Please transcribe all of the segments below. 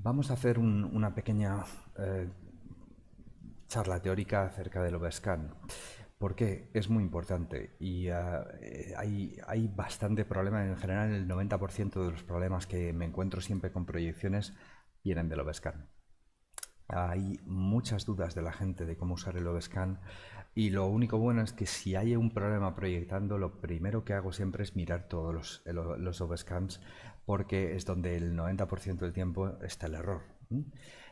Vamos a hacer una pequeña charla teórica acerca del overscan. ¿Por qué? Es muy importante y hay bastante problema. En general, el 90% de los problemas que me encuentro siempre con proyecciones vienen del overscan. Hay muchas dudas de la gente de cómo usar el overscan y lo único bueno es que si hay un problema proyectando, lo primero que hago siempre es mirar todos los overscans porque es donde el 90% del tiempo está el error.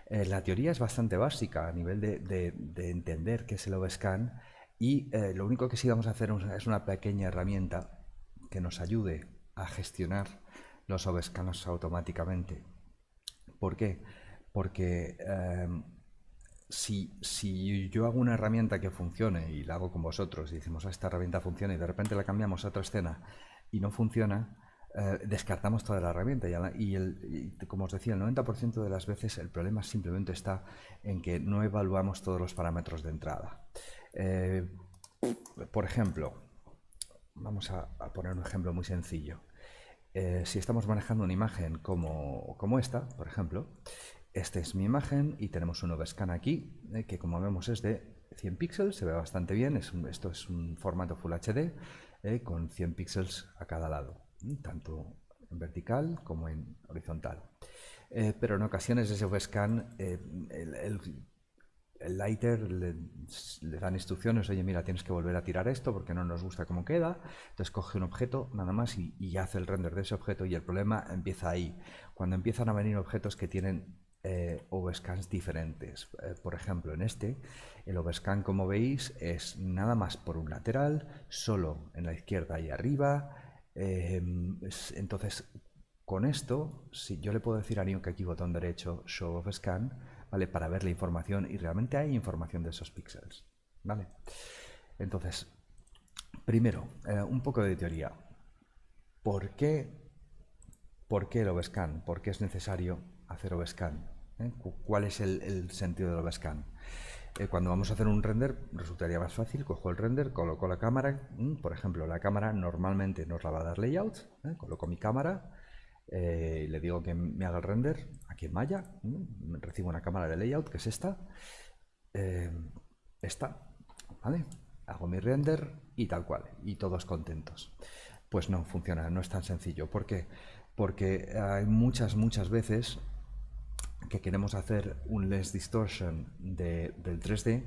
La teoría es bastante básica a nivel de entender qué es el overscan y lo único que sí vamos a hacer es una pequeña herramienta que nos ayude a gestionar los overscans automáticamente. ¿Por qué? Porque si yo hago una herramienta que funcione y la hago con vosotros y decimos, esta herramienta funciona y de repente la cambiamos a otra escena y no funciona, descartamos toda la herramienta. Y como os decía, el 90% de las veces el problema simplemente está en que no evaluamos todos los parámetros de entrada. Por ejemplo, vamos a poner un ejemplo muy sencillo. Si estamos manejando una imagen como esta, por ejemplo, esta es mi imagen y tenemos un overscan aquí, que como vemos es de 100 píxeles, se ve bastante bien, esto es un formato Full HD con 100 píxeles a cada lado, tanto en vertical como en horizontal. Pero en ocasiones ese overscan, el lighter le dan instrucciones, oye mira, tienes que volver a tirar esto porque no nos gusta cómo queda, entonces coge un objeto nada más y hace el render de ese objeto y el problema empieza ahí, cuando empiezan a venir objetos que tienen overscans diferentes. Por ejemplo, en el overscan, como veis, es nada más por un lateral, solo en la izquierda y arriba. Entonces, con esto, si yo le puedo decir a Nuke aquí, botón derecho, Show Overscan, ¿vale? Para ver la información, y realmente hay información de esos píxeles, ¿vale? Entonces, primero, un poco de teoría. ¿Por qué el overscan? ¿Por qué es necesario hacer overscan? ¿Cuál es el sentido del overscan? Cuando vamos a hacer un render, resultaría más fácil, cojo el render, coloco la cámara, por ejemplo, la cámara normalmente nos la va a dar layout, coloco mi cámara, le digo que me haga el render aquí en Maya, recibo una cámara de layout que es esta, ¿vale? Hago mi render y tal cual, y todos contentos. Pues no funciona, no es tan sencillo. ¿Por qué? Porque hay muchas veces que queremos hacer un lens distortion del 3D,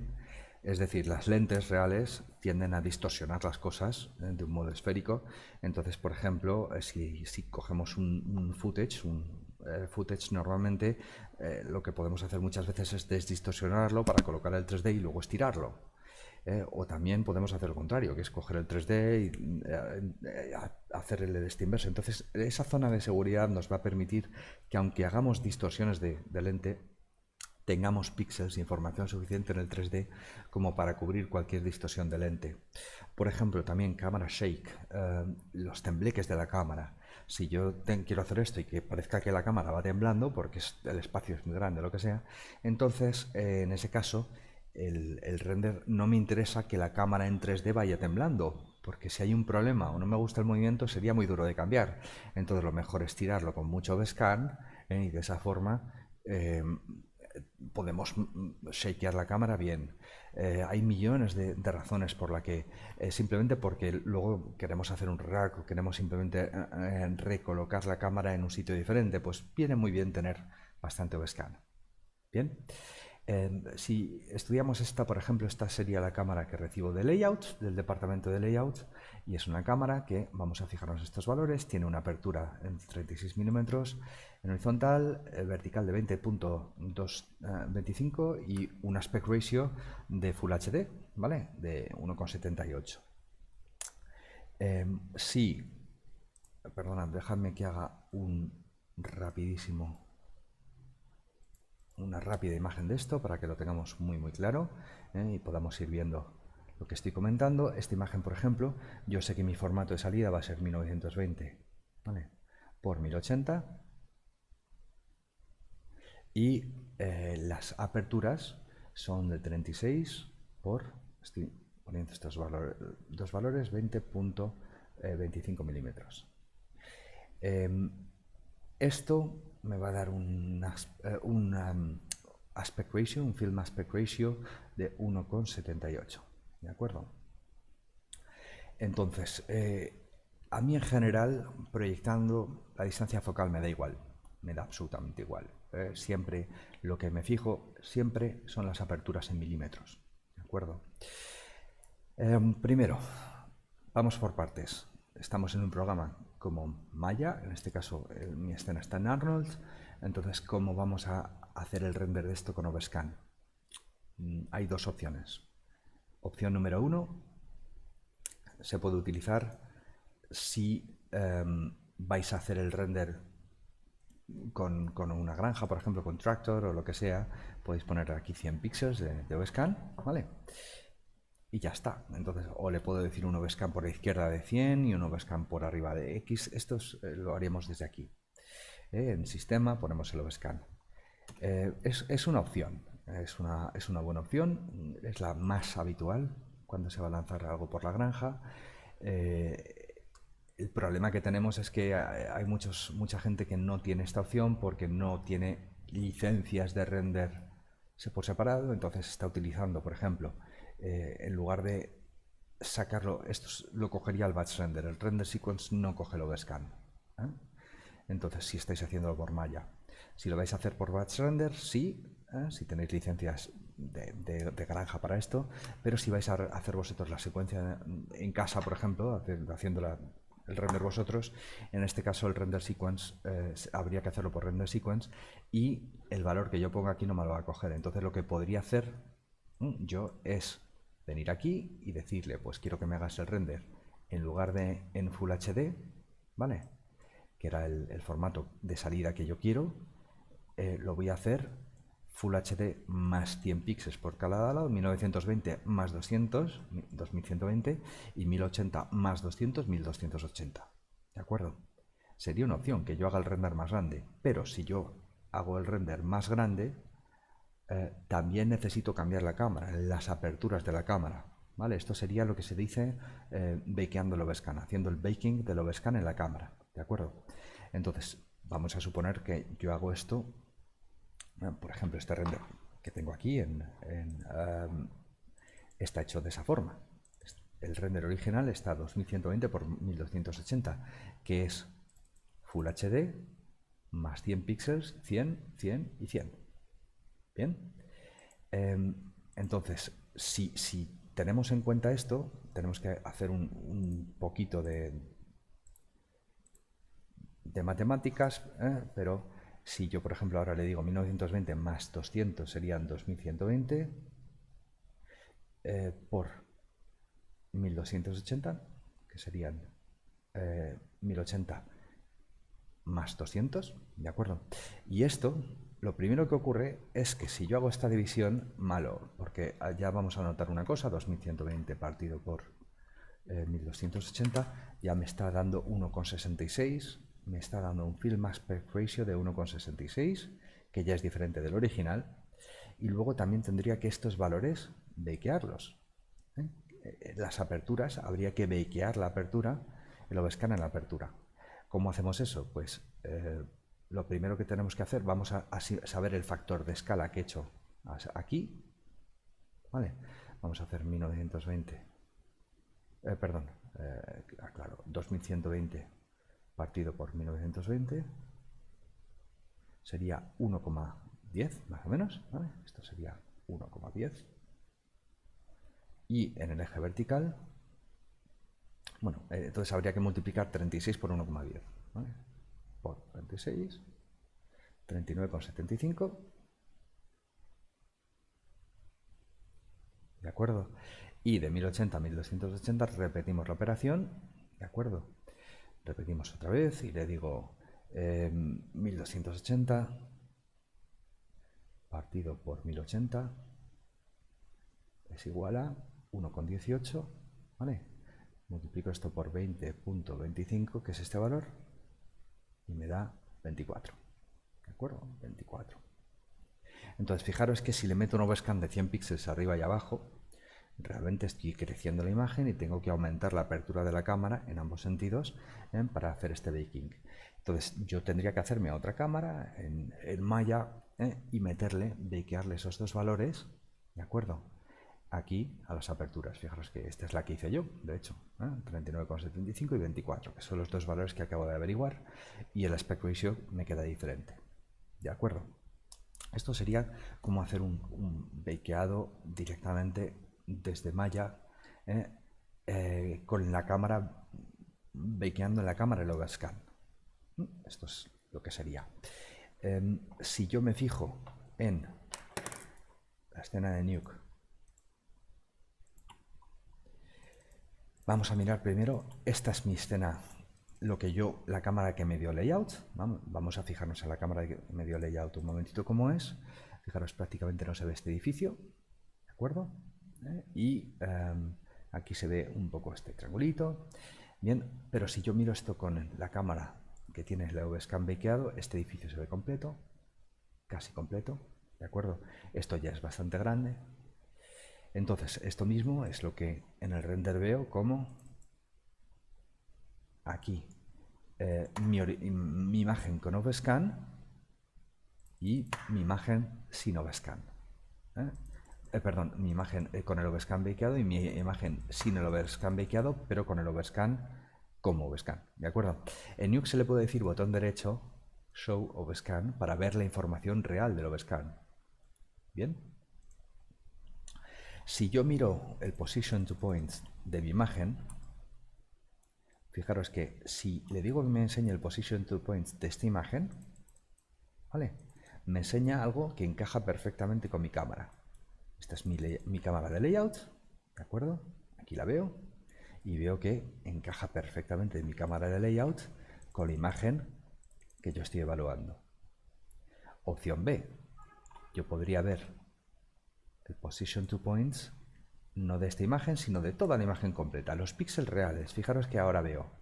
es decir, las lentes reales tienden a distorsionar las cosas de un modo esférico. Entonces, por ejemplo, si cogemos un footage, normalmente lo que podemos hacer muchas veces es desdistorsionarlo para colocar el 3D y luego estirarlo. O también podemos hacer lo contrario, que es coger el 3D y hacer el este inverso. Entonces, esa zona de seguridad nos va a permitir que, aunque hagamos distorsiones de lente, tengamos píxeles e información suficiente en el 3D como para cubrir cualquier distorsión de lente. Por ejemplo, también cámara shake, los tembleques de la cámara. Si yo quiero hacer esto y que parezca que la cámara va temblando, porque el espacio es muy grande, lo que sea, entonces en ese caso el render no me interesa que la cámara en 3D vaya temblando, porque si hay un problema o no me gusta el movimiento sería muy duro de cambiar. Entonces lo mejor es tirarlo con mucho overscan y de esa forma podemos shakear la cámara bien. Hay millones de razones por la que simplemente porque luego queremos hacer un rack o queremos simplemente recolocar la cámara en un sitio diferente, pues viene muy bien tener bastante overscan. Bien. Si estudiamos esta, por ejemplo, esta sería la cámara que recibo de layout, del departamento de layout, y es una cámara que, vamos a fijarnos estos valores, tiene una apertura en 36 milímetros en horizontal, vertical de 20.225 y un aspect ratio de Full HD, ¿vale? De 1,78. Perdonad, dejadme que haga una rápida imagen de esto para que lo tengamos muy claro y podamos ir viendo lo que estoy comentando. Esta imagen, por ejemplo, yo sé que mi formato de salida va a ser 1920, ¿vale? Por 1080 y las aperturas son de 36 por, estoy poniendo estos dos valores, 20.25 milímetros. Esto me va a dar un aspect ratio, un film aspect ratio de 1,78. ¿De acuerdo? Entonces, a mí en general, proyectando la distancia focal me da igual, me da absolutamente igual. Siempre lo que me fijo siempre son las aperturas en milímetros. ¿De acuerdo? Primero, vamos por partes. Estamos en un programa como Maya, en este caso mi escena está en Arnold, entonces ¿cómo vamos a hacer el render de esto con Overscan? Hay dos opciones. Opción número uno, se puede utilizar si vais a hacer el render con una granja, por ejemplo, con Tractor o lo que sea, podéis poner aquí 100 píxeles de Overscan, ¿vale? Y ya está. Entonces, o le puedo decir un Overscan por la izquierda de 100 y un Overscan por arriba de X. Esto lo haríamos desde aquí. En sistema ponemos el Overscan. Es una opción, es una buena opción, es la más habitual cuando se va a lanzar algo por la granja. El problema que tenemos es que hay mucha gente que no tiene esta opción porque no tiene licencias de render por separado, entonces está utilizando, por ejemplo, en lugar de sacarlo, esto lo cogería el batch render, el render sequence no coge el overscan. Entonces, si estáis haciéndolo por Maya, si lo vais a hacer por batch render, sí, si tenéis licencias de granja para esto, pero si vais a hacer vosotros la secuencia en casa, por ejemplo, haciendo el render vosotros, en este caso el render sequence habría que hacerlo por render sequence y el valor que yo ponga aquí no me lo va a coger. Entonces lo que podría hacer yo es venir aquí y decirle, pues quiero que me hagas el render en lugar de en Full HD, ¿vale? Que era el formato de salida que yo quiero, lo voy a hacer Full HD más 100 píxeles por cada lado, 1920 más 200, 2120, y 1080 más 200, 1280. ¿De acuerdo? Sería una opción que yo haga el render más grande, pero si yo hago el render más grande, también necesito cambiar la cámara, las aperturas de la cámara. ¿Vale? Esto sería lo que se dice bakeando el overscan, haciendo el baking del overscan en la cámara. ¿De acuerdo? Entonces, vamos a suponer que yo hago esto, por ejemplo, este render que tengo aquí está hecho de esa forma. El render original está a 2120 por 1280, que es Full HD más 100 píxeles, 100, 100 y 100. Bien. Entonces, si tenemos en cuenta esto, tenemos que hacer un poquito de matemáticas, pero si yo, por ejemplo, ahora le digo 1920 más 200 serían 2120 por 1280, que serían 1080 más 200, ¿de acuerdo? Y esto, lo primero que ocurre es que si yo hago esta división, malo, porque ya vamos a notar una cosa, 2120 partido por 1280, ya me está dando 1,66, me está dando un film aspect ratio de 1,66, que ya es diferente del original, y luego también tendría que estos valores bakearlos. Las aperturas, habría que bakear la apertura, el overscan en la apertura. ¿Cómo hacemos eso? Pues lo primero que tenemos que hacer, vamos a saber el factor de escala que he hecho aquí, ¿vale? Vamos a hacer 1920, claro, 2120 partido por 1920 sería 1,10 más o menos, ¿vale? Esto sería 1,10 y en el eje vertical, bueno, entonces habría que multiplicar 36 por 1,10, ¿vale? Por 36, 39,75, ¿de acuerdo? Y de 1080 a 1280 repetimos la operación, ¿de acuerdo? Repetimos otra vez y le digo 1280 partido por 1080 es igual a 1,18, ¿vale? Multiplico esto por 20.25, que es este valor, y me da 24. ¿De acuerdo? 24. Entonces, fijaros que si le meto un overscan de 100 píxeles arriba y abajo, Realmente estoy creciendo la imagen y tengo que aumentar la apertura de la cámara en ambos sentidos para hacer este baking. Entonces yo tendría que hacerme otra cámara en Maya y meterle, bakearle esos dos valores, ¿de acuerdo? Aquí a las aperturas. Fijaros que esta es la que hice yo, de hecho, 39,75 y 24, que son los dos valores que acabo de averiguar, y el aspect ratio me queda diferente. ¿De acuerdo? Esto sería como hacer un bakeado directamente desde Maya con la cámara, bakeando en la cámara el overscan. Esto es lo que sería. Si yo me fijo en la escena de Nuke, vamos a mirar primero, esta es mi escena, la cámara que me dio layout. Vamos a fijarnos en la cámara que me dio layout un momentito cómo es. Fijaros, prácticamente no se ve este edificio, ¿de acuerdo? Y aquí se ve un poco este triangulito. Bien, pero si yo miro esto con la cámara que tiene el overscan bakeado, este edificio se ve completo, casi completo, ¿de acuerdo? Esto ya es bastante grande. Entonces, esto mismo es lo que en el render veo como aquí mi imagen con overscan y mi imagen sin overscan. Perdón, mi imagen con el overscan bakeado y mi imagen sin el overscan bakeado, pero con el overscan como overscan, ¿de acuerdo? En Nuke se le puede decir botón derecho, Show Overscan, para ver la información real del overscan. ¿Bien? Si yo miro el Position to Points de mi imagen, fijaros que si le digo que me enseñe el Position to Points de esta imagen, ¿vale? Me enseña algo que encaja perfectamente con mi cámara. Esta es mi cámara de layout, ¿de acuerdo? Aquí la veo y veo que encaja perfectamente mi cámara de layout con la imagen que yo estoy evaluando. Opción B, yo podría ver el Position to Points no de esta imagen, sino de toda la imagen completa, los píxeles reales. Fijaros que ahora veo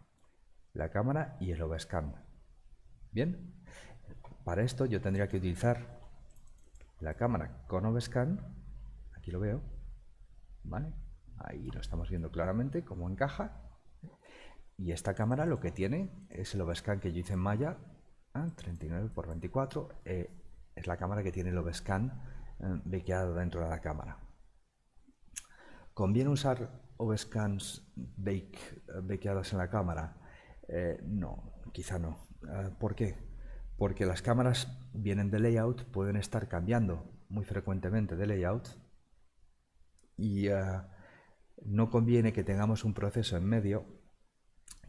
la cámara y el overscan. Bien, para esto yo tendría que utilizar la cámara con overscan, aquí lo veo, ¿vale? Ahí lo estamos viendo claramente cómo encaja. Y esta cámara lo que tiene es el overscan que yo hice en Maya, 39 por 24, es la cámara que tiene el overscan bakeado dentro de la cámara. ¿Conviene usar overscans bakeados en la cámara? No, quizá no. ¿Por qué? Porque las cámaras vienen de layout, pueden estar cambiando muy frecuentemente de layout y no conviene que tengamos un proceso en medio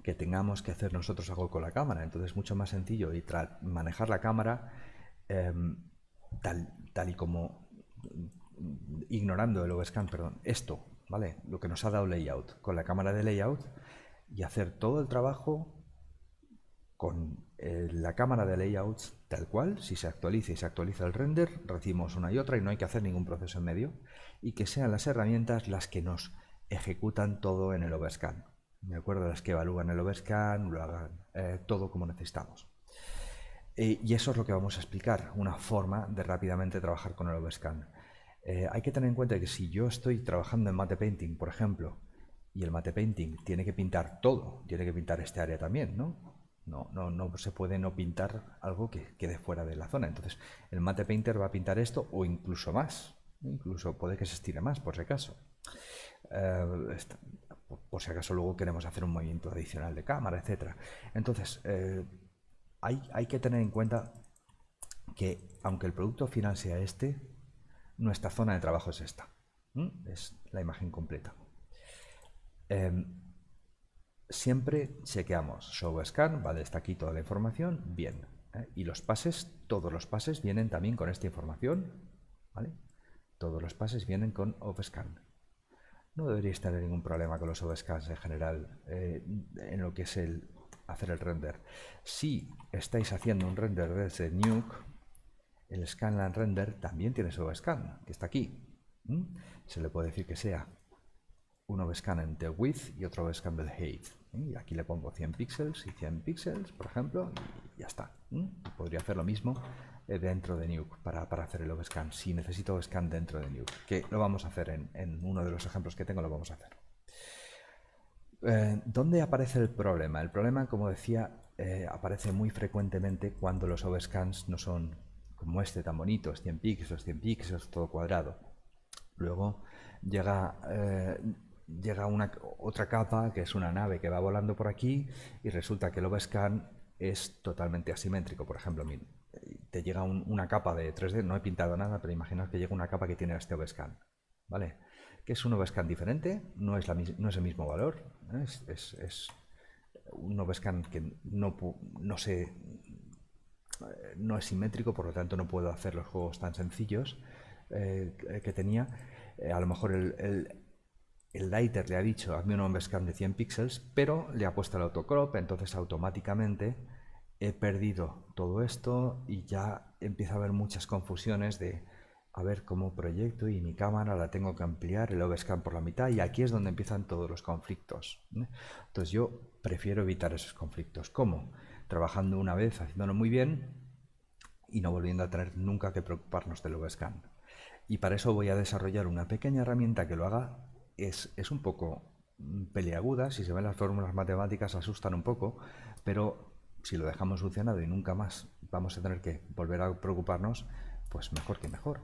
que tengamos que hacer nosotros algo con la cámara. Entonces es mucho más sencillo y manejar la cámara tal y como ignorando el overscan, perdón, esto, ¿vale? Lo que nos ha dado layout, con la cámara de layout y hacer todo el trabajo con la cámara de layouts tal cual. Si se actualiza y se actualiza el render, recibimos una y otra y no hay que hacer ningún proceso en medio, y que sean las herramientas las que nos ejecutan todo en el overscan, ¿de acuerdo? Las que evalúan el overscan, lo hagan todo como necesitamos. Y eso es lo que vamos a explicar, una forma de rápidamente trabajar con el overscan. Hay que tener en cuenta que si yo estoy trabajando en Matte Painting, por ejemplo, y el Matte Painting tiene que pintar todo, tiene que pintar este área también, ¿no? No se puede no pintar algo que quede fuera de la zona. Entonces, el Matte Painter va a pintar esto o incluso más. Incluso puede que se estire más, por si acaso. Por si acaso luego queremos hacer un movimiento adicional de cámara, etc. Entonces, hay que tener en cuenta que, aunque el producto final sea este, nuestra zona de trabajo es esta. Es la imagen completa. Siempre chequeamos Show Scan, vale, está aquí toda la información, bien. Y los pases, todos los pases vienen también con esta información, ¿vale? Todos los pases vienen con Overscan. No deberíais tener ningún problema con los Overscans en general en lo que es hacer el render. Si estáis haciendo un render desde Nuke, el Scanline Render también tiene su Overscan, que está aquí. Se le puede decir que sea un overscan en the width y otro overscan del height. Y aquí le pongo 100 píxeles y 100 píxeles, por ejemplo, y ya está. Y podría hacer lo mismo dentro de Nuke para hacer el overscan. Si necesito overscan dentro de Nuke, que lo vamos a hacer en uno de los ejemplos que tengo, lo vamos a hacer. ¿Dónde aparece el problema? El problema, como decía, aparece muy frecuentemente cuando los overscans no son como este tan bonito, 100 píxeles, todo cuadrado. Luego llega otra capa, que es una nave que va volando por aquí, y resulta que el overscan es totalmente asimétrico. Por ejemplo, te llega una capa de 3D, no he pintado nada, pero imaginaos que llega una capa que tiene este overscan, ¿vale? Que es un overscan diferente, no es el mismo valor, es un overscan que no es simétrico, por lo tanto no puedo hacer los juegos tan sencillos que tenía. A lo mejor el lighter le ha dicho hazme un overscan de 100 píxeles, pero le ha puesto el autocrop, entonces automáticamente he perdido todo esto y ya empieza a haber muchas confusiones de a ver cómo proyecto y mi cámara la tengo que ampliar el overscan por la mitad, y aquí es donde empiezan todos los conflictos. Entonces yo prefiero evitar esos conflictos. ¿Cómo? Trabajando una vez, haciéndolo muy bien y no volviendo a tener nunca que preocuparnos del overscan. Y para eso voy a desarrollar una pequeña herramienta que lo haga. Es un poco peliaguda, si se ven las fórmulas matemáticas asustan un poco, pero si lo dejamos solucionado y nunca más vamos a tener que volver a preocuparnos, pues mejor que mejor.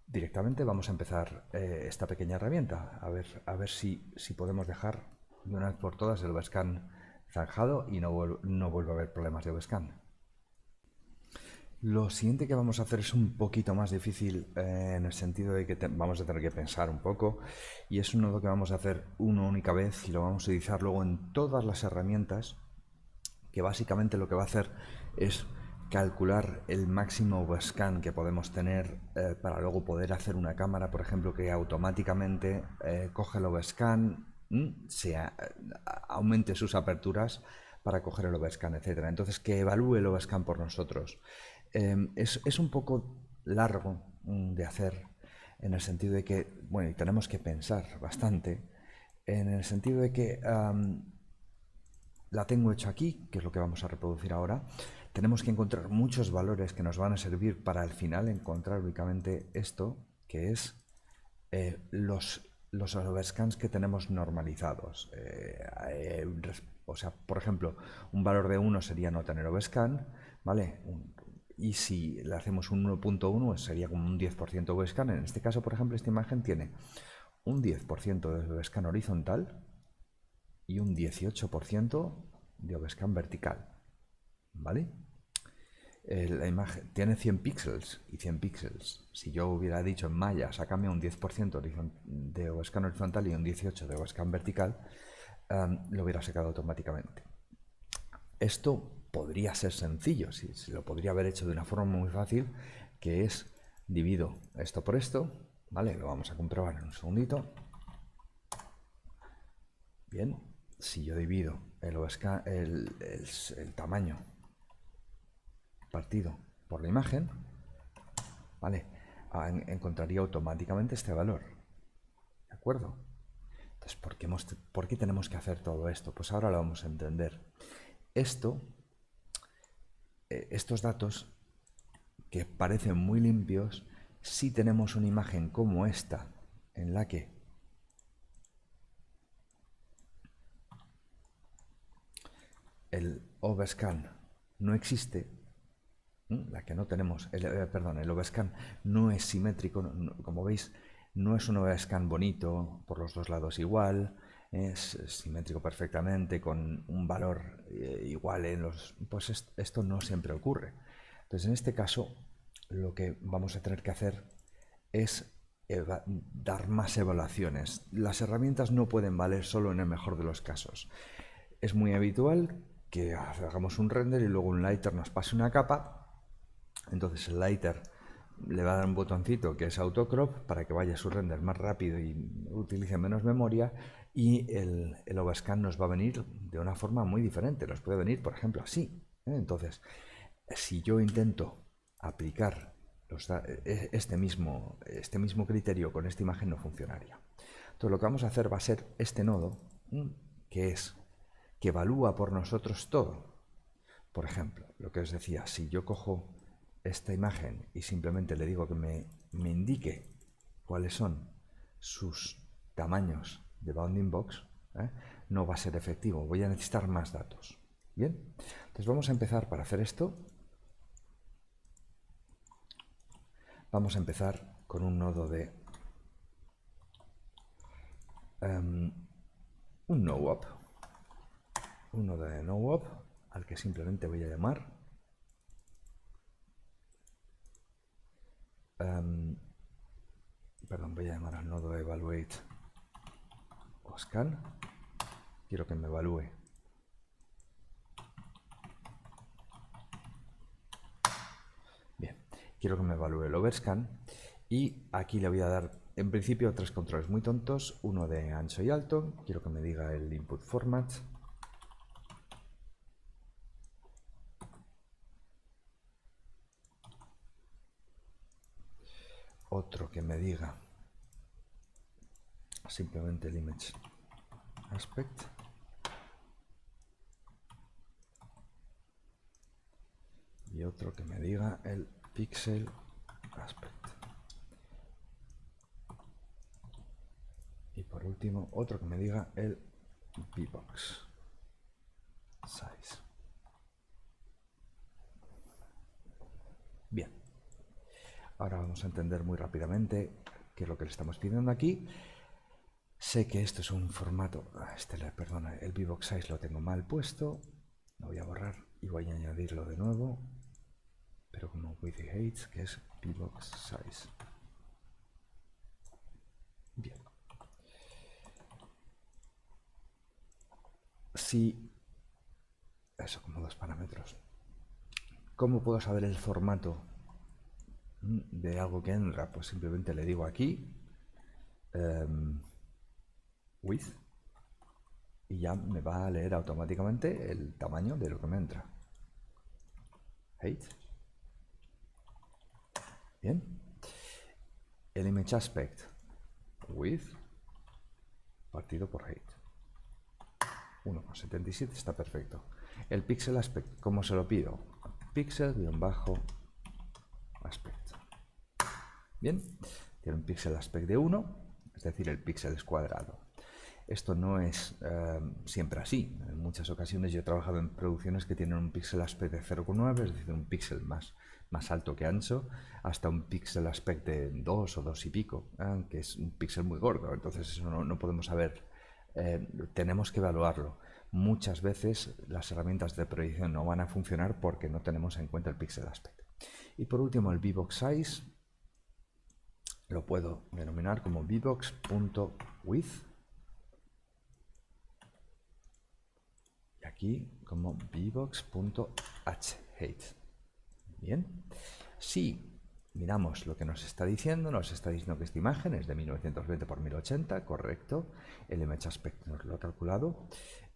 Directamente vamos a empezar esta pequeña herramienta, a ver si podemos dejar de una vez por todas el overscan zanjado y no vuelve a haber problemas de overscan. Lo siguiente que vamos a hacer es un poquito más difícil en el sentido de que vamos a tener que pensar un poco, y es un nodo que vamos a hacer una única vez y lo vamos a utilizar luego en todas las herramientas, que básicamente lo que va a hacer es calcular el máximo overscan que podemos tener para luego poder hacer una cámara, por ejemplo, que automáticamente coge el overscan, aumente sus aperturas para coger el overscan, etcétera. Entonces, que evalúe el overscan por nosotros. Es un poco largo de hacer, en el sentido de que, bueno, y tenemos que pensar bastante, en el sentido de que la tengo hecho aquí, que es lo que vamos a reproducir ahora. Tenemos que encontrar muchos valores que nos van a servir para al final encontrar únicamente esto, que es los overscans que tenemos normalizados. O sea, por ejemplo, un valor de 1 sería no tener overscan, ¿vale? Y si le hacemos un 1.1 sería como un 10% overscan. En este caso, por ejemplo, esta imagen tiene un 10% de overscan horizontal y un 18% de overscan vertical, ¿vale? La imagen tiene 100 píxeles y 100 píxeles. Si yo hubiera dicho en Maya, sácame un 10% de overscan horizontal y un 18% de overscan vertical, lo hubiera sacado automáticamente. Esto podría ser sencillo, se lo podría haber hecho de una forma muy fácil, que es divido esto por esto, ¿vale? Lo vamos a comprobar en un segundito. Bien, si yo divido el tamaño partido por la imagen, ¿vale? Encontraría automáticamente este valor, ¿de acuerdo? Entonces, ¿por qué tenemos que hacer todo esto? Pues ahora lo vamos a entender. Estos datos, que parecen muy limpios, si tenemos una imagen como esta, en la que el overscan no existe, la que no tenemos, el overscan no es simétrico, como veis, no es un overscan bonito por los dos lados igual, es simétrico perfectamente con un valor igual en los... Pues esto no siempre ocurre. Entonces, en este caso, lo que vamos a tener que hacer es dar más evaluaciones. Las herramientas no pueden valer solo en el mejor de los casos. Es muy habitual que hagamos un render y luego un lighter nos pase una capa. Entonces el lighter le va a dar un botoncito que es autocrop para que vaya su render más rápido y utilice menos memoria, y el overscan nos va a venir de una forma muy diferente. Nos puede venir, por ejemplo, así. Entonces, si yo intento aplicar este mismo criterio con esta imagen, no funcionaría. Entonces lo que vamos a hacer va a ser este nodo, que evalúa por nosotros todo. Por ejemplo, lo que os decía, si yo cojo esta imagen y simplemente le digo que me indique cuáles son sus tamaños de bounding box, no va a ser efectivo. Voy a necesitar más datos. Bien, entonces vamos a empezar para hacer esto. Vamos a empezar con un nodo de un no-op. Un nodo de no-op al que simplemente voy a llamar perdón, voy a llamar al nodo evaluate o scan. Quiero que me evalúe quiero que me evalúe el overscan y aquí le voy a dar en principio tres controles muy tontos, uno de ancho y alto, quiero que me diga el input format, otro que me diga simplemente el image aspect y otro que me diga el pixel aspect. Y por último, otro que me diga el VBox size. Bien. Ahora vamos a entender muy rápidamente qué es lo que le estamos pidiendo aquí. Sé que esto es un formato, perdona, el VBox size lo tengo mal puesto, lo voy a borrar y voy a añadirlo de nuevo, pero como with the heights, que es VBox size. Bien. Si eso como dos parámetros. ¿Cómo puedo saber el formato de algo que entra? Pues simplemente le digo aquí width y ya me va a leer automáticamente el tamaño de lo que me entra. Height. Bien. El image aspect width partido por height. 1,77 está perfecto. El pixel aspect, ¿cómo se lo pido? Pixel-aspect. Bien, tiene un pixel aspect de 1, es decir, el píxel es cuadrado. Esto no es siempre así. En muchas ocasiones yo he trabajado en producciones que tienen un pixel aspect de 0,9, es decir, un píxel más alto que ancho, hasta un pixel aspect de 2 o 2 y pico, que es un píxel muy gordo. Entonces eso no podemos saber. Tenemos que evaluarlo. Muchas veces las herramientas de proyección no van a funcionar porque no tenemos en cuenta el pixel aspect. Y por último, el VBox size lo puedo denominar como vbox.width y aquí como vbox.height. Bien, si miramos lo que nos está diciendo que esta imagen es de 1920 por 1080, correcto. El image aspect nos lo ha calculado.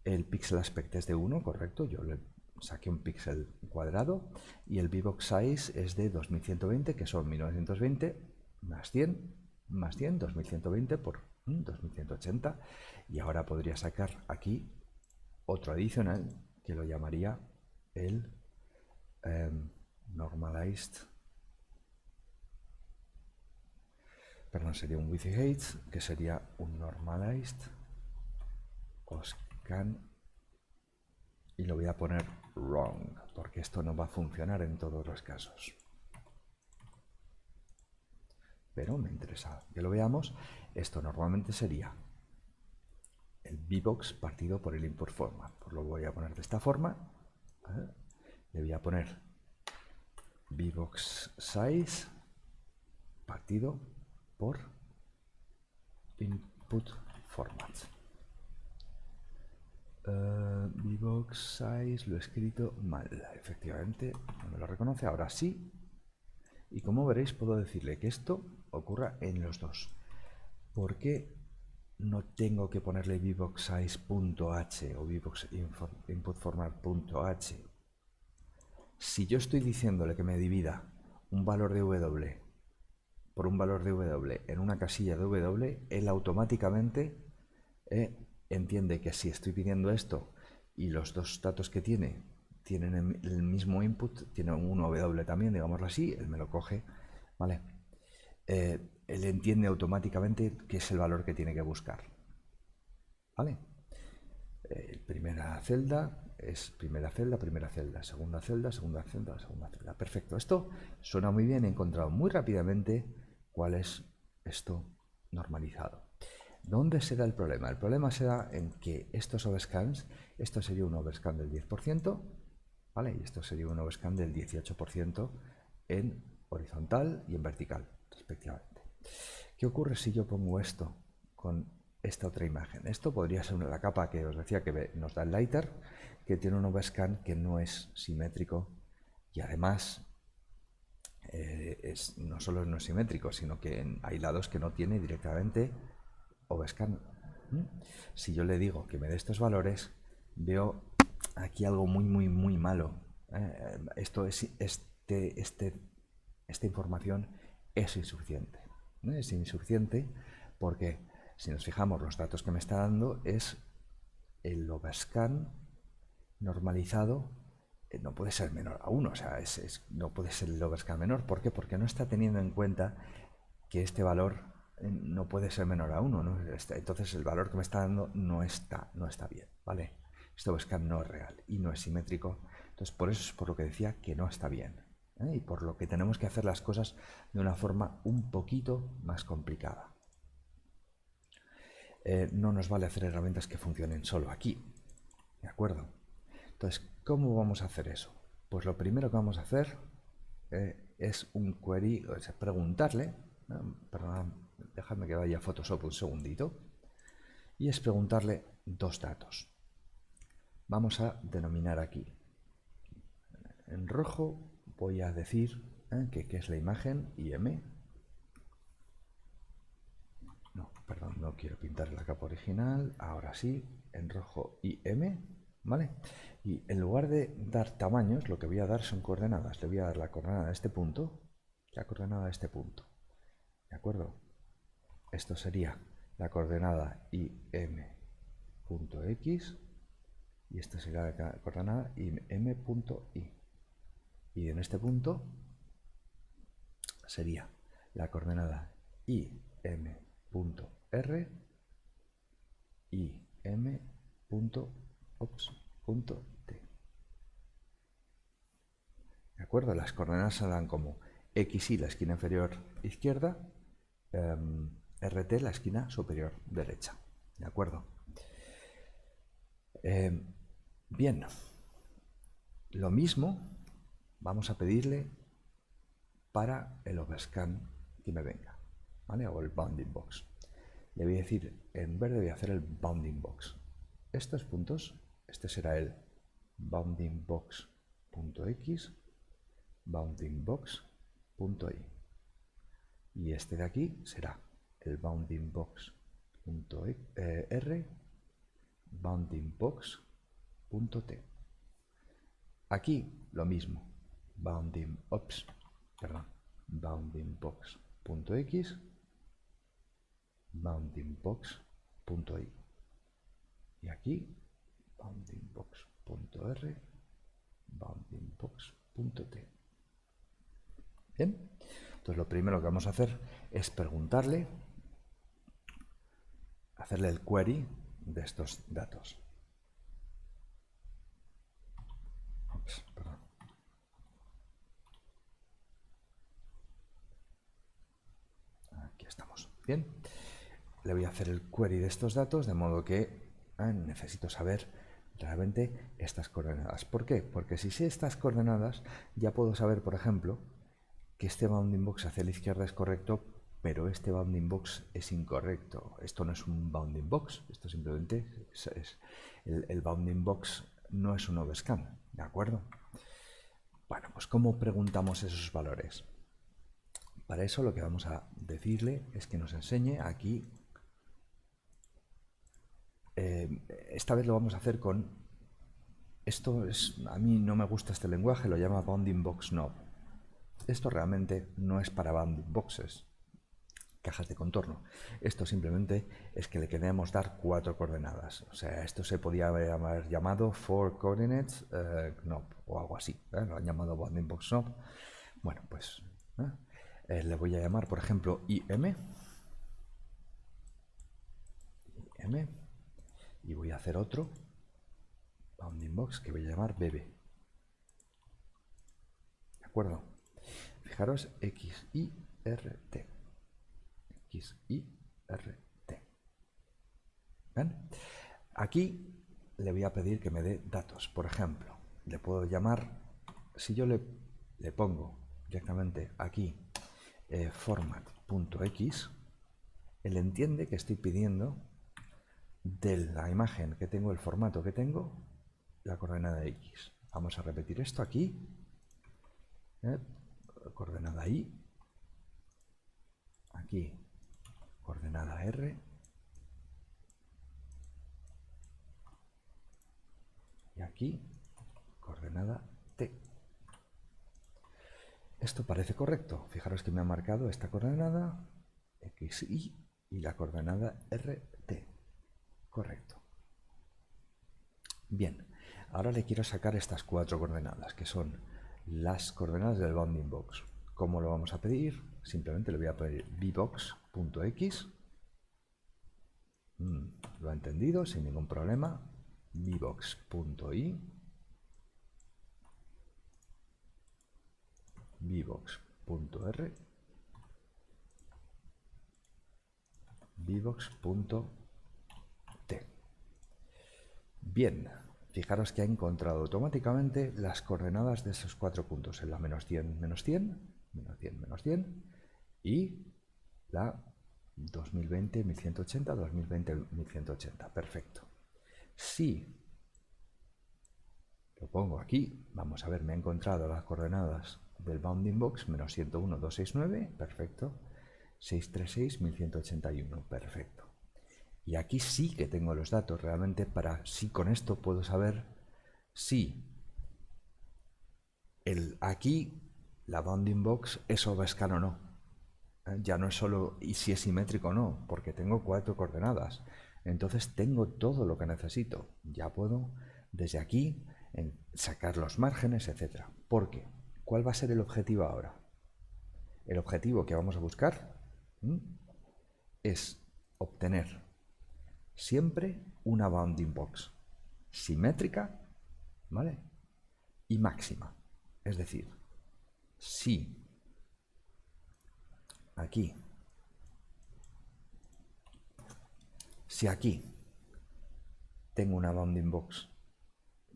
El pixel aspect es de 1, correcto. Yo le saqué un píxel cuadrado. Y el VBox size es de 2120, que son 1920 más 100, 2120 por 2180. Y ahora podría sacar aquí otro adicional que lo llamaría el normalized. Perdón, sería un with height, que sería un normalized o scan, y lo voy a poner wrong, porque esto no va a funcionar en todos los casos. Pero me interesa que lo veamos. Esto normalmente sería el VBox partido por el input format. Pues lo voy a poner de esta forma. Le voy a poner VBox size partido por input format. VBox size lo he escrito mal, efectivamente no me lo reconoce. Ahora sí, y como veréis puedo decirle que esto ocurra en los dos. ¿Por qué no tengo que ponerle VBox size.h o VBox input format.h? Si yo estoy diciéndole que me divida un valor de W por un valor de W en una casilla de W, él automáticamente entiende que si estoy pidiendo esto y los dos datos que tiene tienen el mismo input, tienen un W también, digámoslo así, él me lo coge, ¿vale? Él entiende automáticamente qué es el valor que tiene que buscar, ¿vale? Primera celda es primera celda, segunda celda, segunda celda, segunda celda. Perfecto, esto suena muy bien, he encontrado muy rápidamente cuál es esto normalizado. ¿Dónde se da el problema? El problema se da en que estos overscans, esto sería un overscan del 10%, ¿vale? Y esto sería un overscan del 18% en horizontal y en vertical, respectivamente. ¿Qué ocurre si yo pongo esto con esta otra imagen? Esto podría ser la capa que os decía que nos da el lighter, que tiene un overscan que no es simétrico y además no solo no es simétrico, sino que hay lados que no tiene directamente overscan. Si yo le digo que me dé estos valores, veo aquí algo muy malo. Esta información es insuficiente. Es insuficiente porque si nos fijamos, los datos que me está dando es el overscan normalizado, no puede ser menor a 1, o sea, no puede ser el overscan menor. ¿Por qué? Porque no está teniendo en cuenta que este valor no puede ser menor a 1, ¿no? Entonces el valor que me está dando no está bien, ¿vale? Este overscan no es real y no es simétrico, entonces por eso es por lo que decía que no está bien, ¿eh? Y por lo que tenemos que hacer las cosas de una forma un poquito más complicada. No nos vale hacer herramientas que funcionen solo aquí, ¿de acuerdo? Entonces, ¿cómo vamos a hacer eso? Pues lo primero que vamos a hacer es un query, o sea, preguntarle, perdón, déjame que vaya a Photoshop un segundito, y es preguntarle dos datos. Vamos a denominar aquí. En rojo voy a decir que es la imagen IM. No, perdón, no quiero pintar la capa original. Ahora sí, en rojo IM, ¿vale? Y en lugar de dar tamaños, lo que voy a dar son coordenadas. Le voy a dar la coordenada de este punto, la coordenada de este punto. ¿De acuerdo? Esto sería la coordenada im.x y esta sería la coordenada im.y. Y en este punto sería la coordenada im.r y m.ops.t. ¿De acuerdo? Las coordenadas se dan como xy, la esquina inferior izquierda, rt, la esquina superior derecha. ¿De acuerdo? Bien, lo mismo vamos a pedirle para el overscan que me venga, ¿vale? O el bounding box. Le voy a decir, en verde voy a hacer el bounding box. Estos puntos, este será el bounding box.x, bounding box.y. Y este de aquí será el bounding box.r, bounding box.t. Aquí lo mismo, bounding box.x, bounding box.y. Y aquí bounding box.r, bounding box.t. Bien, entonces lo primero que vamos a hacer es preguntarle, hacerle el query de estos datos. Perdón. Aquí estamos. Bien, le voy a hacer el query de estos datos, de modo que necesito saber realmente estas coordenadas. ¿Por qué? Porque si sé estas coordenadas, ya puedo saber, por ejemplo, que este bounding box hacia la izquierda es correcto, pero este bounding box es incorrecto. Esto no es un bounding box, esto simplemente es el bounding box no es un overscan, ¿de acuerdo? Bueno, pues ¿cómo preguntamos esos valores? Para eso lo que vamos a decirle es que nos enseñe aquí. Esta vez lo vamos a hacer con... Esto es... A mí no me gusta este lenguaje, lo llama bounding box knob. Esto realmente no es para bounding boxes. cajas de contorno. Esto simplemente es que le queremos dar 4 coordenadas. O sea, esto se podía haber llamado 4 coordinates knob o algo así. Lo han llamado bounding box knob. Bueno, pues le voy a llamar, por ejemplo, IM. Y voy a hacer otro bounding box que voy a llamar BB. ¿De acuerdo? Fijaros, XIRT. XIRT. ¿Ven? Aquí le voy a pedir que me dé datos. Por ejemplo, le puedo llamar, si yo le pongo directamente aquí format.x, él entiende que estoy pidiendo de la imagen que tengo, el formato que tengo, la coordenada X. Vamos a repetir esto aquí. Coordenada Y. Aquí, coordenada R. Y aquí, coordenada T. Esto parece correcto. Fijaros que me ha marcado esta coordenada, XY, y la coordenada RT. Correcto. Bien, ahora le quiero sacar estas 4 coordenadas, que son las coordenadas del bounding box. ¿Cómo lo vamos a pedir? Simplemente le voy a pedir bbox.x. Lo ha entendido sin ningún problema. bbox.y. bbox.r. bbox.t. Bien, fijaros que ha encontrado automáticamente las coordenadas de esos 4 puntos, en la menos 100, menos 100, menos 100, menos 100, y la 2020, 1180, 2020, 1180. Perfecto. Si lo pongo aquí, vamos a ver, me ha encontrado las coordenadas del bounding box, menos 101, 269, perfecto, 636, 1181, perfecto. Y aquí sí que tengo los datos realmente para, sí, con esto puedo saber si aquí la bounding box es overscan o no. Ya no es solo y si es simétrico o no, porque tengo 4 coordenadas. Entonces tengo todo lo que necesito. Ya puedo desde aquí sacar los márgenes, etc. Porque, ¿cuál va a ser el objetivo ahora? El objetivo que vamos a buscar es obtener siempre una bounding box simétrica, ¿vale? Y máxima. Es decir, si aquí tengo una bounding box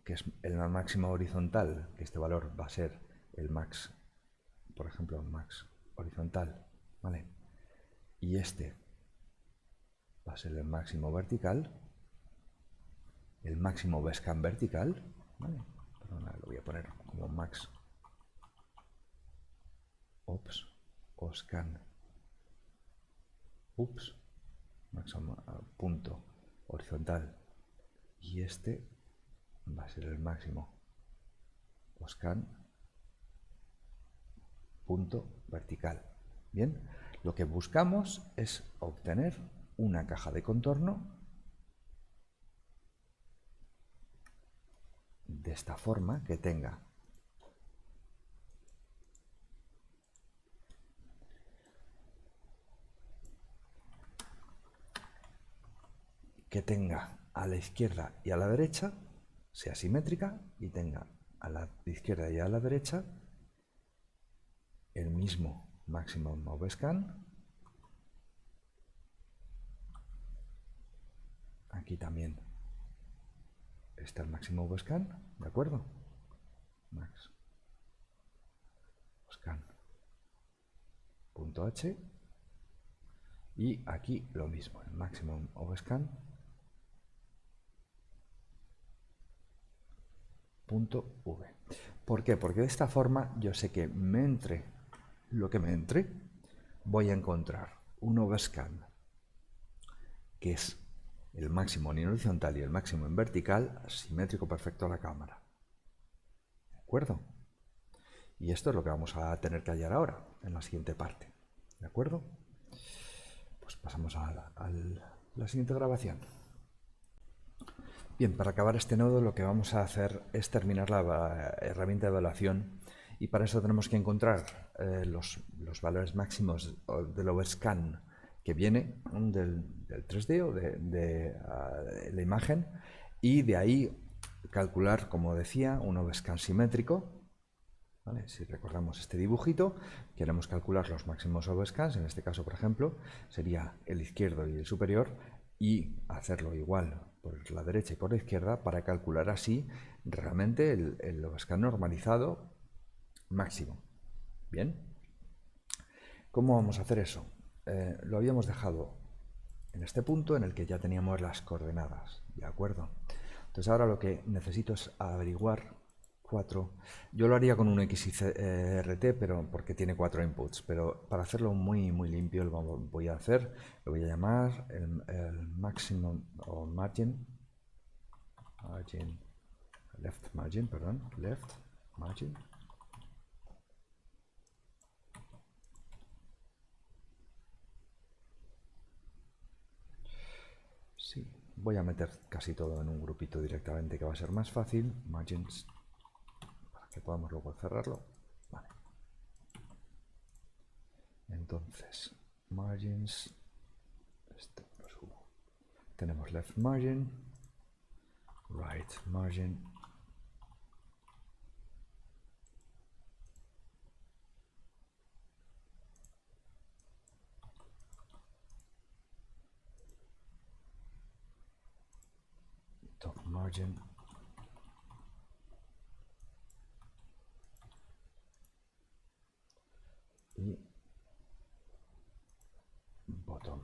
que es la máxima horizontal, que este valor va a ser el max, por ejemplo, max horizontal, ¿vale? Y este va a ser el máximo vertical, el máximo overscan vertical, ¿vale? Perdona, lo voy a poner como max overscan, máximo punto horizontal, y este va a ser el máximo overscan punto vertical. Bien, lo que buscamos es obtener una caja de contorno de esta forma que tenga a la izquierda y a la derecha, sea simétrica, y tenga a la izquierda y a la derecha el mismo maximum overscan. Aquí también está el máximo overscan, ¿de acuerdo? Max overscan punto h, y aquí lo mismo, el maximum overscan punto v. ¿Por qué? Porque de esta forma yo sé que me entre lo que me entre, voy a encontrar un overscan que es el máximo en horizontal y el máximo en vertical, simétrico perfecto a la cámara. ¿De acuerdo? Y esto es lo que vamos a tener que hallar ahora, en la siguiente parte. ¿De acuerdo? pues pasamos a la siguiente grabación. Bien, para acabar este nodo lo que vamos a hacer es terminar la herramienta de evaluación y para eso tenemos que encontrar los valores máximos del overscan que viene del 3D o de la imagen y de ahí calcular, como decía, un overscan simétrico. ¿Vale? Si recordamos este dibujito, queremos calcular los máximos overscans, en este caso, por ejemplo, sería el izquierdo y el superior, y hacerlo igual por la derecha y por la izquierda para calcular así realmente el overscan normalizado máximo. Bien, ¿cómo vamos a hacer eso? Lo habíamos dejado en este punto en el que ya teníamos las coordenadas, ¿de acuerdo? Entonces ahora lo que necesito es averiguar 4. Yo lo haría con un XRT, pero porque tiene 4 inputs, pero para hacerlo muy limpio lo voy a hacer, lo voy a llamar el maximum o margin, left margin, Sí, voy a meter casi todo en un grupito directamente que va a ser más fácil, margins, para que podamos luego cerrarlo. Vale. Entonces, margins, esto lo subo. Tenemos left margin, right margin, top margin, y bottom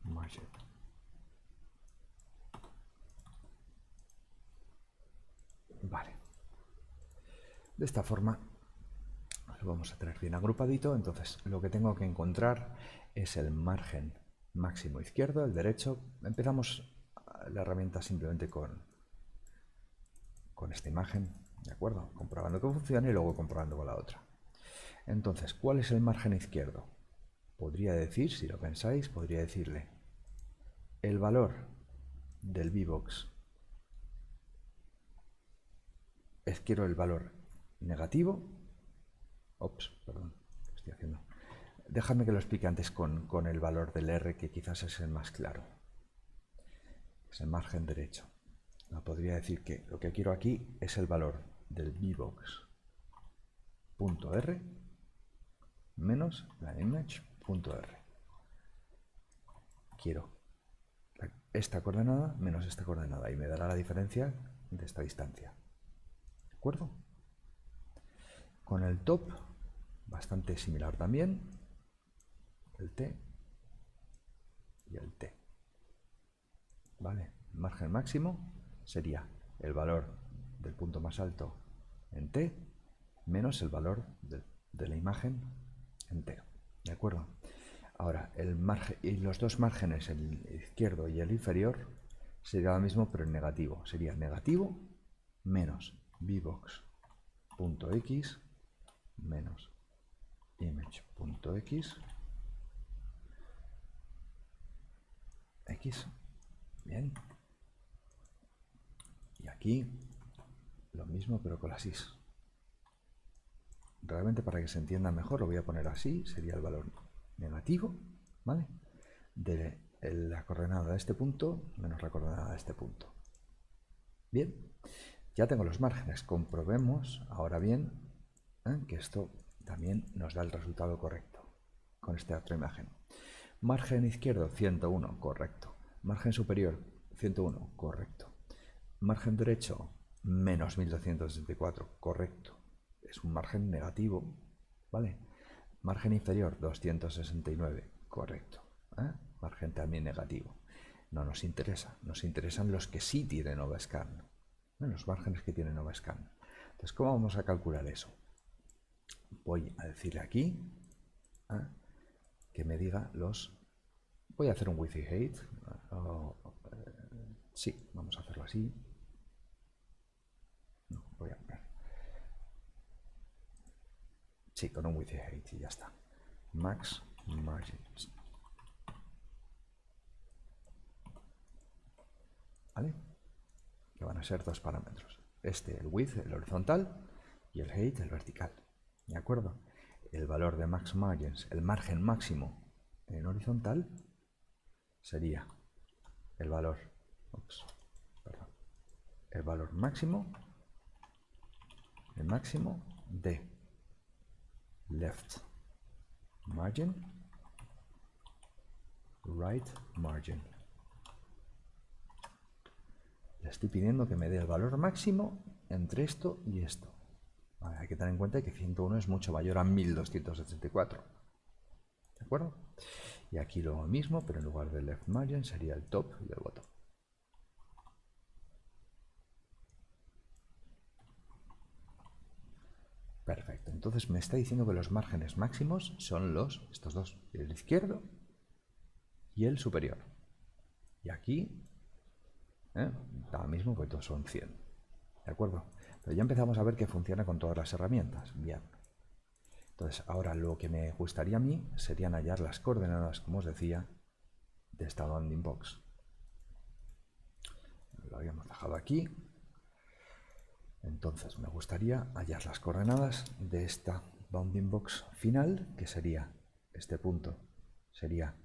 margin. Vale. De esta forma lo vamos a tener bien agrupadito. Entonces lo que tengo que encontrar es el margen máximo izquierdo, el derecho. Empezamos la herramienta simplemente con esta imagen, ¿de acuerdo? Comprobando que funciona y luego comprobando con la otra. Entonces, ¿cuál es el margen izquierdo? Podría decir, si lo pensáis, podría decirle el valor del VBox. Quiero el valor negativo. Ops, perdón, ¿qué estoy haciendo? Déjame que lo explique antes con el valor del R, que quizás es el más claro. Es el margen derecho. No, podría decir que lo que quiero aquí es el valor del VBox.R menos la image.R. Quiero esta coordenada menos esta coordenada y me dará la diferencia de esta distancia. ¿De acuerdo? Con el top, bastante similar también, el T y el T. ¿Vale? El margen máximo sería el valor del punto más alto en T menos el valor de la imagen en T. ¿De acuerdo? Ahora, el margen y los dos márgenes, el izquierdo y el inferior, sería lo mismo pero en negativo. Sería negativo menos vbox.x menos image.x x. Bien. Y aquí lo mismo pero con las is. Realmente para que se entienda mejor lo voy a poner así, sería el valor negativo, ¿vale? De la coordenada de este punto menos la coordenada de este punto. Bien, ya tengo los márgenes. Comprobemos ahora bien que esto también nos da el resultado correcto con esta otra imagen. Margen izquierdo 101, correcto. Margen superior 101, correcto. Margen derecho menos 1264, correcto. Es un margen negativo, ¿vale? Margen inferior 269, correcto. Margen también negativo. No nos interesa, nos interesan los que sí tienen overscan, los márgenes que tienen overscan. Entonces, ¿cómo vamos a calcular eso? Voy a decirle aquí que me diga los... Voy a hacer un with y height. Sí, vamos a hacerlo así. No, voy a poner... Sí, con un with y height y ya está. Max margins. ¿Vale? Que van a ser dos parámetros. El width, el horizontal, y el height, el vertical. ¿De acuerdo? El valor de max margins, el margen máximo en horizontal, sería el valor, el valor máximo, de left margin, right margin. Le estoy pidiendo que me dé el valor máximo entre esto y esto. Vale, hay que tener en cuenta que 101 es mucho mayor a 1284. ¿De acuerdo? Y aquí lo mismo, pero en lugar del left margin sería el top y el bottom. Perfecto. Entonces me está diciendo que los márgenes máximos son estos dos, el izquierdo y el superior. Y aquí, ahora mismo, pues todos son 100. ¿De acuerdo? Pero ya empezamos a ver que funciona con todas las herramientas. Bien. Entonces, ahora lo que me gustaría a mí serían hallar las coordenadas, como os decía, de esta bounding box. Lo habíamos dejado aquí. Entonces, me gustaría hallar las coordenadas de esta bounding box final, que sería este punto. Sería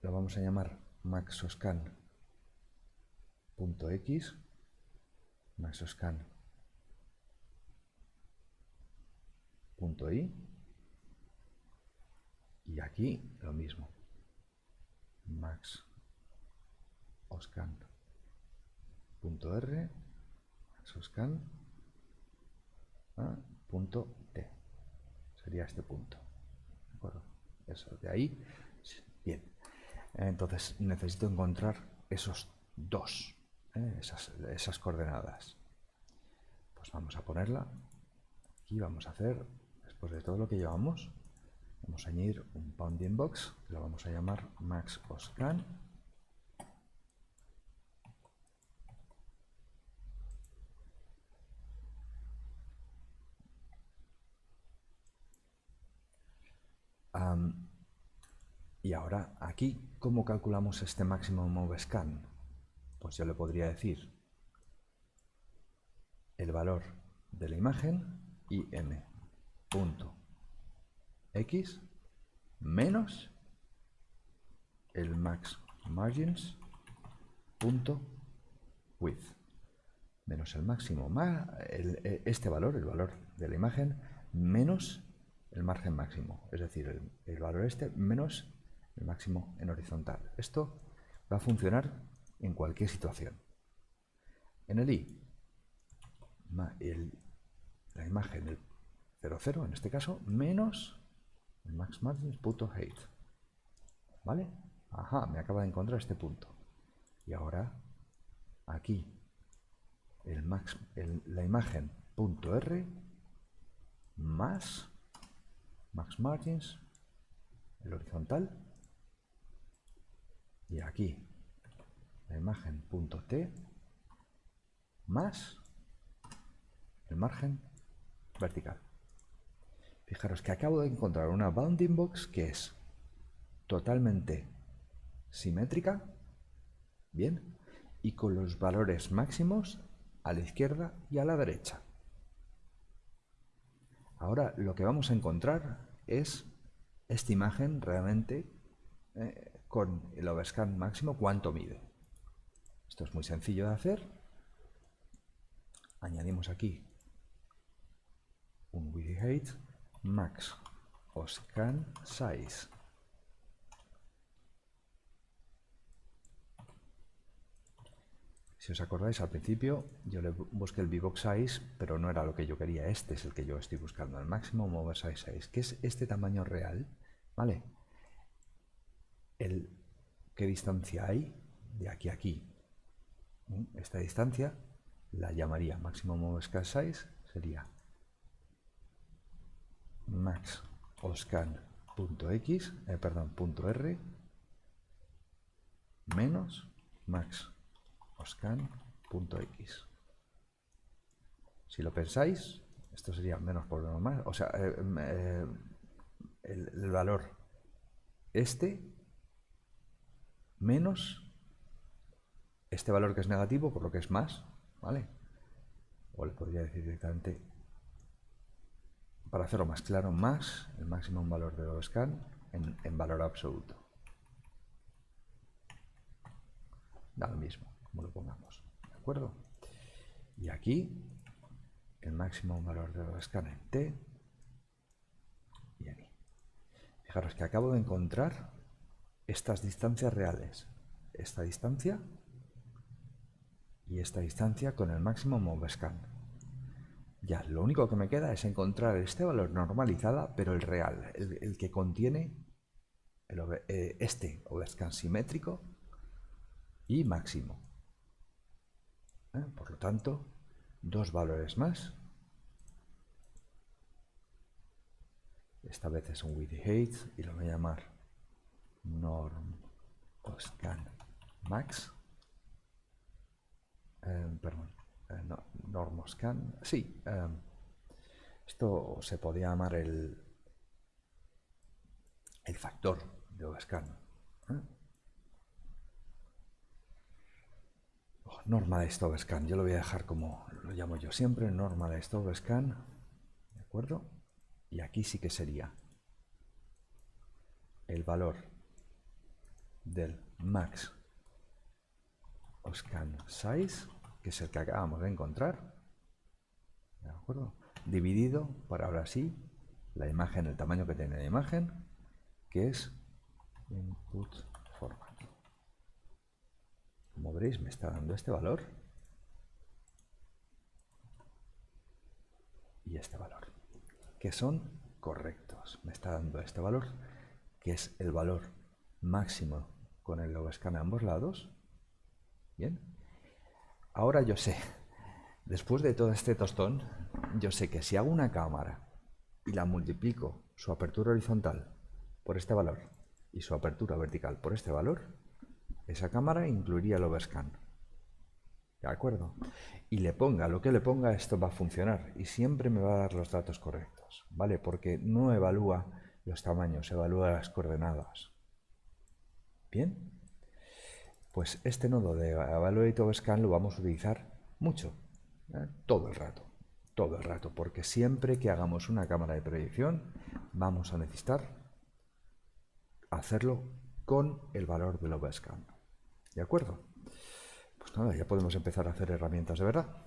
lo vamos a llamar maxoscan.x, maxoscan.y, y aquí lo mismo, maxoscan.r, maxoscan.t, sería este punto. ¿De acuerdo? Eso de ahí. Bien. Entonces necesito encontrar esos dos, esas coordenadas. Pues vamos a ponerla. Aquí vamos a hacer, después de todo lo que llevamos, vamos a añadir un bounding box, que lo vamos a llamar maxoscan. Y ahora aquí, ¿cómo calculamos este máximo MoveScan? Pues yo le podría decir el valor de la imagen im.x menos el max margins.width menos el máximo, este valor, el valor de la imagen, menos el margen máximo, es decir, el valor este menos el máximo en horizontal. Esto va a funcionar en cualquier situación. En el i, la imagen, el 0,0 en este caso, menos el max margins.height. ¿Vale? Ajá, me acaba de encontrar este punto. Y ahora, aquí, la imagen .r más max margins, el horizontal, y aquí la imagen .t más el margen vertical. Fijaros que acabo de encontrar una bounding box que es totalmente simétrica, bien, y con los valores máximos a la izquierda y a la derecha. Ahora lo que vamos a encontrar es esta imagen realmente con el overscan máximo, cuánto mide. Esto es muy sencillo de hacer. Añadimos aquí un width y height max oscan size. Si os acordáis, al principio yo le busqué el VBox size, pero no era lo que yo quería. Este es el que yo estoy buscando, el máximo oversize size, que es este tamaño real, ¿vale? ¿Qué distancia hay de aquí a aquí? Esta distancia la llamaría maximum overscan size, sería maxoscan.x, .r menos maxoscan.x. Si lo pensáis, Esto sería menos por menos más. O sea, el valor este menos este valor que es negativo, por lo que es más, ¿vale? O le podría decir directamente, para hacerlo más claro, más el máximo valor de Overscan en valor absoluto. Da lo mismo, como lo pongamos, ¿de acuerdo? Y aquí, el máximo valor de Overscan en T y en I. Fijaros que acabo de encontrar estas distancias reales. Esta distancia y esta distancia con el máximo Overscan. Ya, lo único que me queda es encontrar este valor normalizada, pero el real, el que contiene este overscan simétrico y máximo. Por lo tanto, dos valores más. Esta vez es un width height y lo voy a llamar norm overscan max. Perdón, no, norm overscan. Sí, esto se podría llamar el factor de overscan. Normalized overscan, yo lo voy a dejar como lo llamo yo siempre, normalized overscan, ¿de acuerdo? Y aquí sí que sería el valor del max overscan size, que es el que acabamos de encontrar, ¿de acuerdo? Dividido por ahora sí la imagen, el tamaño que tiene la imagen, que es input format. Como veréis, me está dando este valor y este valor, que son correctos. Me está dando este valor, que es el valor máximo con el overscan a ambos lados. Bien. Ahora yo sé, después de todo este tostón, yo sé que si hago una cámara y la multiplico su apertura horizontal por este valor y su apertura vertical por este valor, esa cámara incluiría el overscan. ¿De acuerdo? Y le ponga lo que le ponga, esto va a funcionar y siempre me va a dar los datos correctos, ¿vale? Porque no evalúa los tamaños, evalúa las coordenadas. ¿Bien? Pues este nodo de Evaluate Overscan lo vamos a utilizar mucho, todo el rato, porque siempre que hagamos una cámara de proyección vamos a necesitar hacerlo con el valor del overscan. ¿De acuerdo? Pues nada, ya podemos empezar a hacer herramientas de verdad.